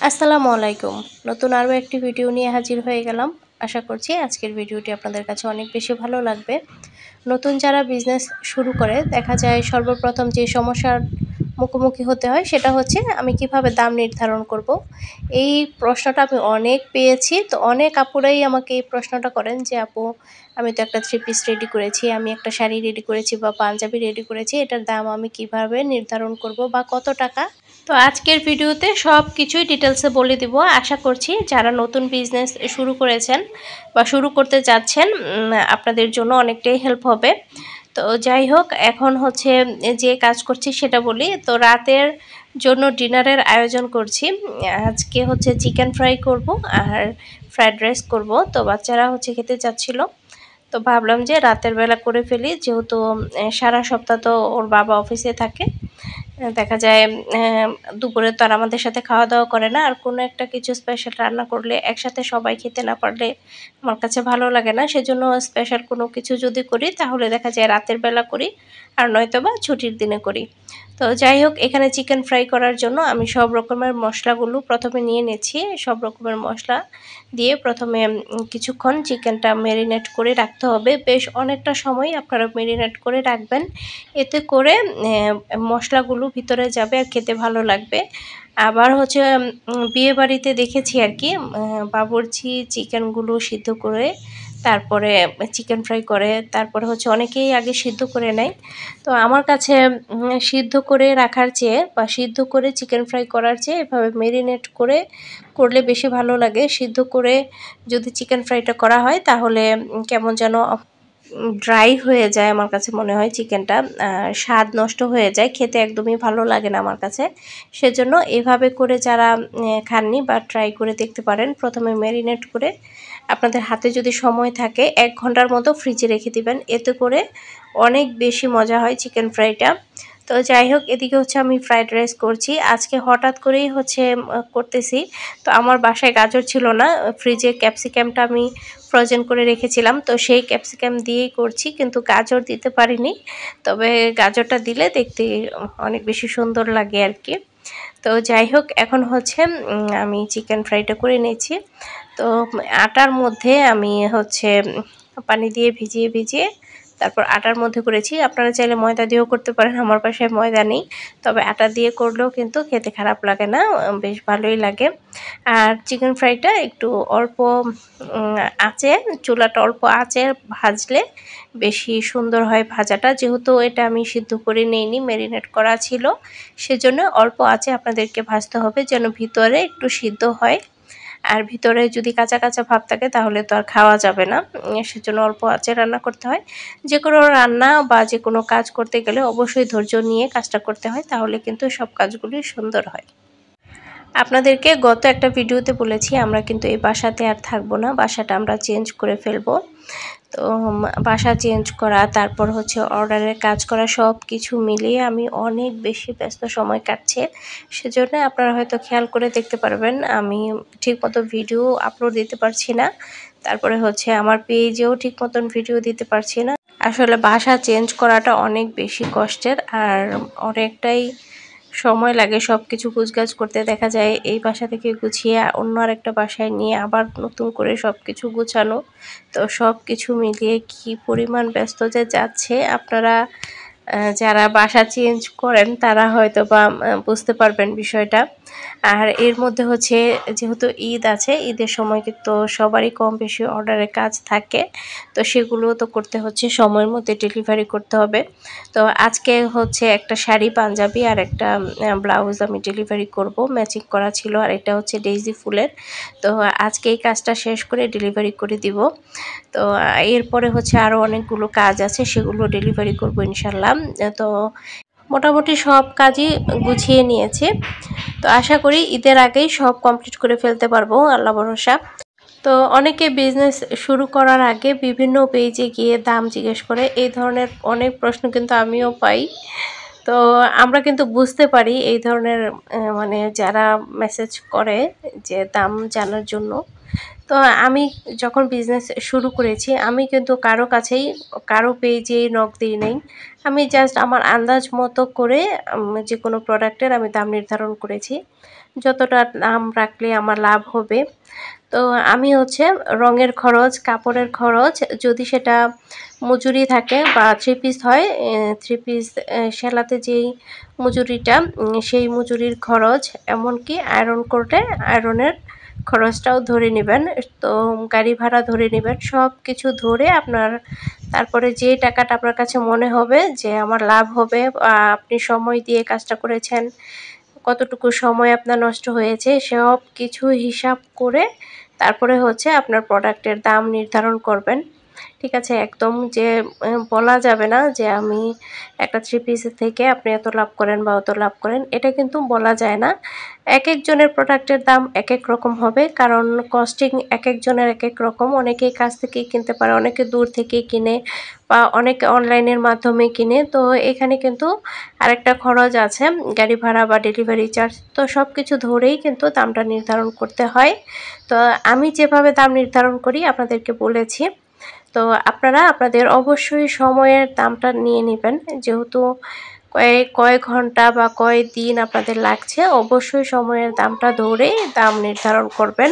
আসসালামু আলাইকুম। নতুন আরও একটি ভিডিও নিয়ে হাজির হয়ে গেলাম। আশা করছি আজকের ভিডিওটি আপনাদের কাছে অনেক বেশি ভালো লাগবে। নতুন যারা বিজনেস শুরু করে দেখা যায় সর্বপ্রথম যে সমস্যার মুখোমুখি হতে হয় সেটা হচ্ছে আমি কিভাবে দাম নির্ধারণ করব। এই প্রশ্নটা আমি অনেক পেয়েছি। তো অনেক আপুরাই আমাকে এই প্রশ্নটা করেন যে আপু আমি তো একটা থ্রি পিস রেডি করেছি, আমি একটা শাড়ি রেডি করেছি বা পাঞ্জাবি রেডি করেছি, এটার দাম আমি কিভাবে নির্ধারণ করব বা কত টাকা। তো আজকের ভিডিওতে সব কিছুই ডিটেলসে বলে দিব। আশা করছি যারা নতুন বিজনেস শুরু করেছেন বা শুরু করতে যাচ্ছেন আপনাদের জন্য অনেকটাই হেল্প হবে। তো যাই হোক, এখন হচ্ছে যে কাজ করছি সেটা বলি। তো রাতের জন্য ডিনারের আয়োজন করছি। আজকে হচ্ছে চিকেন ফ্রাই করব আর ফ্রায়েড রাইস করব। তো বাচ্চারা হচ্ছে খেতে চাচ্ছিল, তো ভাবলাম যে রাতের বেলা করে ফেলি, যেহেতু সারা সপ্তাহ তো ওর বাবা অফিসে থাকে। দেখা যায় দুপুরে তো আর আমাদের সাথে খাওয়া দাওয়া করে না, আর কোনো একটা কিছু স্পেশাল রান্না করলে একসাথে সবাই খেতে না পারলে আমার কাছে ভালো লাগে না। সেজন্য স্পেশাল কোনো কিছু যদি করি তাহলে দেখা যায় রাতের বেলা করি, আর নয়তো বা ছুটির দিনে করি। তো যাই হোক, এখানে চিকেন ফ্রাই করার জন্য আমি সব রকমের মশলাগুলো প্রথমে নিয়ে নিয়েছি। সব রকমের মশলা দিয়ে প্রথমে কিছুক্ষণ চিকেনটা ম্যারিনেট করে রাখতে হবে। বেশ অনেকটা সময় আপনারা ম্যারিনেট করে রাখবেন, এতে করে মশলাগুলো ভিতরে যাবে আর খেতে ভালো লাগবে। আবার হচ্ছে বিয়েবাড়িতে দেখেছি আর কি, বাবুর্চি চিকেনগুলো সিদ্ধ করে তারপরে চিকেন ফ্রাই করে, তারপরে হচ্ছে অনেকেই আগে সিদ্ধ করে নেয়। তো আমার কাছে সিদ্ধ করে রাখার চেয়ে বা সিদ্ধ করে চিকেন ফ্রাই করার চেয়ে এভাবে মেরিনেট করে করলে বেশি ভালো লাগে। সিদ্ধ করে যদি চিকেন ফ্রাইটা করা হয় তাহলে কেমন যেন ড্রাই হয়ে যায়, আমার কাছে মনে হয় চিকেনটা স্বাদ নষ্ট হয়ে যায়, খেতে একদমই ভালো লাগে না আমার কাছে। সেজন্য এভাবে করে যারা খাননি বা ট্রাই করে দেখতে পারেন, প্রথমে ম্যারিনেট করে আপনাদের হাতে যদি সময় থাকে 1 ঘন্টার মতো ফ্রিজে রেখে দিবেন, এতে করে অনেক বেশি মজা হয় চিকেন ফ্রাইটা। তো যাই হোক, এদিকে হচ্ছে আমি ফ্রাইড রাইস করছি। আজকে হঠাৎ করেই হচ্ছে করতেছি। তো আমার বাসায় গাজর ছিল না, ফ্রিজে ক্যাপসিকামটা আমি ফ্রোজেন করে রেখেছিলাম, তো সেই ক্যাপসিকাম দিয়েই করছি, কিন্তু গাজর দিতে পারিনি। তবে গাজরটা দিলে দেখতে অনেক বেশি সুন্দর লাগে আর কি। তো যাই হোক, এখন হচ্ছে আমি চিকেন ফ্রাইটা করে নিয়েছি। তো আটার মধ্যে আমি হচ্ছে পানি দিয়ে ভিজিয়ে ভিজিয়ে তারপর আটার মধ্যে করেছি। আপনারা চাইলে ময়দা দিয়েও করতে পারেন, আমার বাসায় ময়দা নেই, তবে আটা দিয়ে করলেও কিন্তু খেতে খারাপ লাগে না, বেশ ভালোই লাগে। আর চিকেন ফ্রাইটা একটু অল্প আঁচে, চুলাটা অল্প আঁচে ভাজলে বেশি সুন্দর হয় ভাজাটা। যেহেতু এটা আমি সিদ্ধ করে নিইনি, ম্যারিনেট করা ছিল, সেজন্য অল্প আঁচে আপনাদেরকে ভাজতে হবে যেন ভিতরে একটু সিদ্ধ হয়। আর ভিতরে যদি কাঁচা কাঁচা ভাব থাকে তাহলে তো আর খাওয়া যাবে না, সেজন্য অল্প আঁচে রান্না করতে হয়। যে কোনো রান্না বা যে কোনো কাজ করতে গেলে অবশ্যই ধৈর্য নিয়ে কাজটা করতে হয়, তাহলে কিন্তু সব কাজগুলি সুন্দর হয়। আপনাদেরকে গত একটা ভিডিওতে বলেছি আমরা কিন্তু এই বাসাতে আর থাকবো না, বাসাটা আমরা চেঞ্জ করে ফেলবো। তো বাসা চেঞ্জ করা, তারপর হচ্ছে অর্ডারের কাজ করা, সব কিছু মিলিয়ে আমি অনেক বেশি ব্যস্ত সময় কাটছে। সেজন্য আপনারা হয়তো খেয়াল করে দেখতে পারবেন আমি ঠিক মতো ভিডিও আপলোড দিতে পারছি না, তারপরে হচ্ছে আমার পেজেও ঠিক মতন ভিডিও দিতে পারছি না। আসলে বাসা চেঞ্জ করাটা অনেক বেশি কষ্টের, আর অনেকটাই সময় লাগে সব কিছু গুছগাছ করতে। দেখা যায় এই বাসা থেকে গুছিয়ে অন্য আরেকটা বাসায় নিয়ে আবার নতুন করে সব কিছু গুছানো। তো সব কিছু মিলিয়ে কি পরিমাণ ব্যস্ত যে যাচ্ছে, আপনারা যারা বাসা চেঞ্জ করেন তারা হয়তো বা বুঝতে পারবেন বিষয়টা। আর এর মধ্যে হচ্ছে যেহেতু ঈদ আছে, ঈদের সময় কিন্তু সবারই কম বেশি অর্ডারের কাজ থাকে, তো সেগুলো তো করতে হচ্ছে, সময়ের মধ্যে ডেলিভারি করতে হবে। তো আজকে হচ্ছে একটা শাড়ি পাঞ্জাবি আর একটা ব্লাউজ আমি ডেলিভারি করব, ম্যাচিং করা ছিল, আর এটা হচ্ছে ডেইজি ফুলের। তো আজকে এই কাজটা শেষ করে ডেলিভারি করে দিব। তো এরপরে হচ্ছে আরও অনেকগুলো কাজ আছে, সেগুলো ডেলিভারি করব ইনশাল্লাহ। তো মোটামুটি সব কাজই গুছিয়ে নিয়েছি। তো আশা করি ঈদের আগেই সব কমপ্লিট করে ফেলতে পারবো, আল্লাহ ভরসা। তো অনেকে বিজনেস শুরু করার আগে বিভিন্ন পেজে গিয়ে দাম জিজ্ঞেস করে, এই ধরনের অনেক প্রশ্ন কিন্তু আমিও পাই। তো আমরা কিন্তু বুঝতে পারি এই ধরনের মানে যারা মেসেজ করে যে দাম জানার জন্য, তো আমি যখন বিজনেস শুরু করেছি আমি কিন্তু কারো পেজে নক দিই নাই। আমি জাস্ট আমার আন্দাজ মতো করে যে কোনো প্রোডাক্টের আমি দাম নির্ধারণ করেছি। যতটা দাম রাখলে আমার লাভ হবে। তো আমি হচ্ছে রঙের খরচ, কাপড়ের খরচ, যদি সেটা মজুরি থাকে বা 3 পিস হয়, 3 পিস সেলাতে যেই মজুরিটা সেই মজুরির খরচ, এমনকি আয়রন করলে আয়রনের খরচটাও ধরে নেবেন। তো গাড়ি ভাড়া ধরে নেবেন। সব কিছু ধরে আপনার তারপরে যে টাকাটা আপনার কাছে মনে হবে যে আমার লাভ হবে, আপনি সময় দিয়ে কাজটা করেছেন, কতটুকু সময় আপনার নষ্ট হয়েছে, সব কিছু হিসাব করে তারপরে হচ্ছে আপনার প্রোডাক্টের দাম নির্ধারণ করবেন। ঠিক আছে? একদম যে বলা যাবে না যে আমি একটা 3 পিসের থেকে আপনি এত লাভ করেন বা অত লাভ করেন, এটা কিন্তু বলা যায় না। একেকজনের প্রোডাক্টের দাম একেক রকম হবে, কারণ কস্টিং একেকজনের একেক রকম। অনেকেই কাছ থেকেই কিনতে পারে, অনেকে দূর থেকেই কিনে বা অনেকে অনলাইনের মাধ্যমে কিনে। তো এখানে কিন্তু আরেকটা খরচ আছে, গাড়ি ভাড়া বা ডেলিভারি চার্জ। তো সবকিছু ধরেই কিন্তু দামটা নির্ধারণ করতে হয়। তো আমি যেভাবে দাম নির্ধারণ করি আপনাদেরকে বলেছি। তো আপনারা আপনাদের অবশ্যই সময়ের দামটা নিয়ে নিবেন। যেহেতু কয়েক ঘন্টা বা কয়েকদিন আপনাদের লাগছে, অবশ্যই সময়ের দামটা ধরেই দাম নির্ধারণ করবেন।